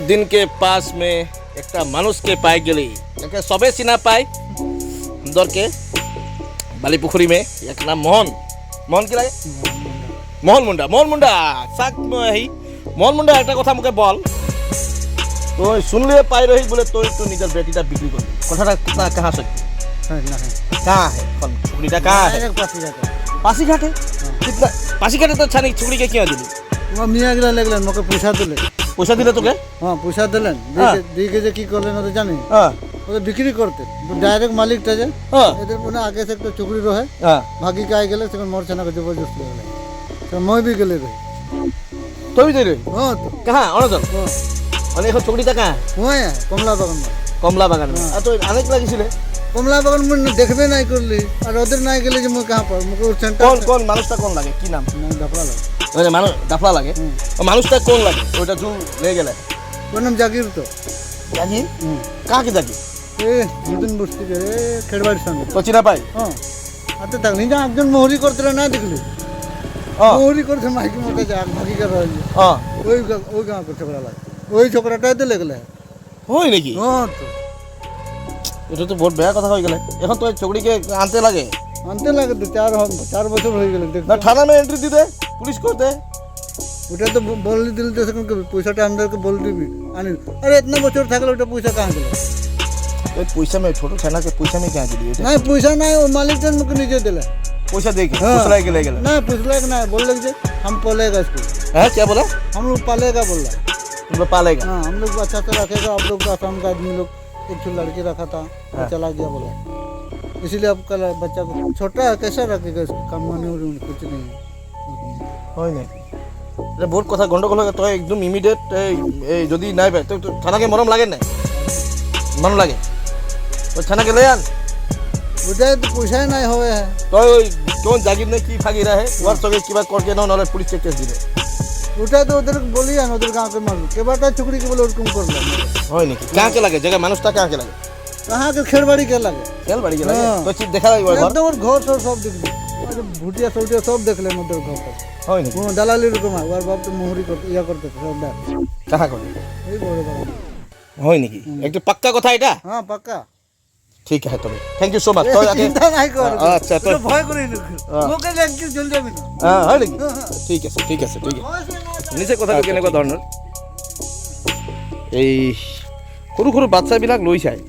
दिन के पास में একটা মানুষকে পাই গেলি একে সবে চিনা পায় দরকে বালি পুকুরি में एक नाम मोहन मोहन কি লাগে मोहन मुंडा साक ही मोहन मुंडा একটা কথা মুখে বল তো শুনলে পাই রহি বলে তুই তো নিজের বেটিটা বিক্রি করবি কথাটা কাহা সত্যি कहाँ है छुकड़ीटा कहाँ है पासीघाटे कितना पासीघाटे तो छानी छुकड़ी के क्यों दिली वो मिया गला लगलन मके पैसा दिले पैसा दिले তোকে हां पैसा দিলেন দিকে যে কি করলেন ওটা জানি হ্যাঁ ওটা বিক্রি করতে ডাইরেক্ট মালিকটা যে হ্যাঁ এদের মনে আগে থেকে একটা চুকড়ি রহে হ্যাঁ ভাগি কাই গেলে তখন মোর ছানাকে জবরদস্ত লাগলে তো মই भी গেলে রে তুই দে রে हां तो कहाँ অনজন हां মানে এখন ছুকড়িটা कहाँ ওই কমলা বাগান কমলা বাগান আর তো অনেক লাগিছিলে কমলা বাগান মনে দেখবে নাই করলি আর ওদের নাই গেলে যে মই কাহা পাব মুকে ওর সেন্টার কোন মানুষটা কোন লাগে কি নাম না দাপড়া লাগে মানে মানুষ দাফলা লাগে ও মানুষটা কোন লাগে ওটা জু লে গেলে ওর নাম জাগির তো জাগির কাকে জাগির এ নতুন বস্তি রে খেড়বাড়ির সঙ্গে তো চিনা পাই হ্যাঁ আতে তাক নিজে একজন মোহরি করতে না দেখলি মোহরি করতে মাইকি মোটা যা ভাগি কর রইল হ্যাঁ ওই গাঁ করতে বলা লাগে ওই ছোকরাটাই তো লেগলে হয় নাকি হ্যাঁ তো এটা তো বহুত বেয়া কথা হয়ে গেলে এখন তো ছুকড়িকে আনতে লাগে আনতে লাগে তো 4 বছর হয়ে গেল দেখ না থানা में एंट्री দিতে পুলিশ করতে ওটা তো বললি দিল তো সেখানে পয়সাটা আমাদেরকে বল দিবি আনি আরে इतना বছর থাকলে ওটা পয়সা কাহা গেল ওই পয়সা में ছোট ছানা के पैसा में क्या दिली না পয়সা নাই ও মালিকটা মুকে নিজে দিলে पैसा दे के दूसरा के ले गेला ना पूछला कि ना बोल लग जे हम पालेगा इसको है क्या बोला हम लोग पालेगा बोल रहा तुम लोग पालेगा हाँ हम लोग अच्छा से रखेगा आप लोग आसाम का आदमी लोग एक छो लड़की रखा था चला गया बोला इसलिए अब कल बच्चा को छोटा है कैसा रखेगा इसको कमाने वाले कुछ नहीं হয় নাকি এটা বহুত কথা গন্ডগোল হয় তো একদম ইমিডিয়েট এই যদি নাই পাই তো থানাকে মরম লাগে না মরম লাগে ওই থানাকে ले आन বুঝাই তো পয়সাই নাই হবে তো ওই কোন জাগির নে কি ফাগি রাহে ওর সঙ্গে কিবা করকে নাও নালে পুলিশ কেস দিবে ওটা তো ওদের বলি আন ওদের গাঁव के मालूम केबाटा चुकड़ी के बोले ওরকম করলাম হয় নাকি কাকে লাগে জায়গা মানুষটা কাকে লাগে कहाँ के खेड़बाड़ी के लगे খেল বাড়ি গেলে তো চিপ দেখা যায় ওই ঘর एकदम और घर सब देख ली भुटिया सौटिया सब देख ले उधर घर पर হয় নাকি वो दलाली रुकमा और बाप तो मोहरी करते या करते थे सब डाल কাহা করে এই বড় বাবা হয় নাকি একটু পাক্কা কথা এটা हाँ पक्का ঠিক আছে তবে থ্যাংক ইউ সো মাচ তো আগে চিন্তা নাই কর আচ্ছা তো ভয় করি না ওকে একটু জল যাবি না হ্যাঁ হয় নাকি ঠিক আছে ঠিক আছে ঠিক আছে নিচে কথাটো কেনেকুৱা ধৰণৰ এই সৰু সৰু বাচ্চাবিলাক লৈ যায়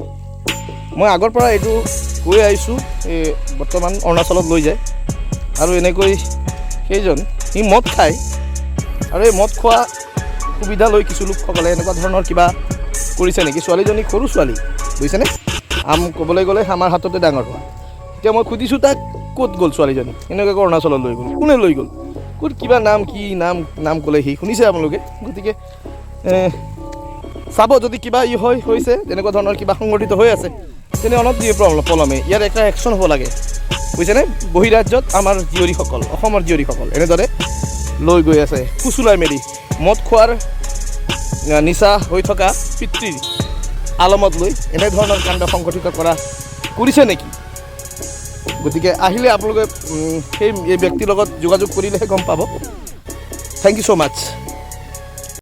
মই আগৰ পৰা এইটো কৈ আহিছোঁ এই বৰ্তমান অৰুণাচলত লৈ যায় আৰু এনেকৈ সেইজন সি মদ খায় আৰু এই মদ খোৱা সুবিধা লৈ কিছু লোকসকলে এনেকুৱা ধৰণৰ কিবা কৰিছে নেকি ছোৱালীজনী সৰু ছোৱালী বুজিছেনে ক'বলৈ গ'লে আমাৰ হাততে ডাঙৰ হোৱা এতিয়া মই সুধিছোঁ তাক ক'ত গ'ল ছোৱালীজনী এনেকুৱাকৈ অৰুণাচলত লৈ গ'ল কোনে লৈ গ'ল ক'ত কিবা নাম কি নাম ক'লে সি শুনিছে আপোনালোকে গতিকে চাব যদি কিবা হৈছে যেনেকুৱা ধৰণৰ কিবা সংগঠিত হৈ আছে তেনে অলপ দিয়ে পলমে ইয়াৰ এটা একশ্যন হ'ব লাগে বুজিছেনে বহিৰাজ্যত আমাৰ জীয়ৰীসকল অসমৰ জীয়ৰীসকল এনেদৰে লৈ গৈ আছে ফুচুলাই মেলি মদ খোৱাৰ নিচা হৈ থকা পিতৃৰ আলমত লৈ এনেধৰণৰ কাণ্ড সংগঠিত কৰিছে নেকি গতিকে আহিলে আপোনালোকে সেই ব্যক্তিৰ লগত যোগাযোগ কৰিলেহে গম পাব থেংক ইউ ছ' মাছ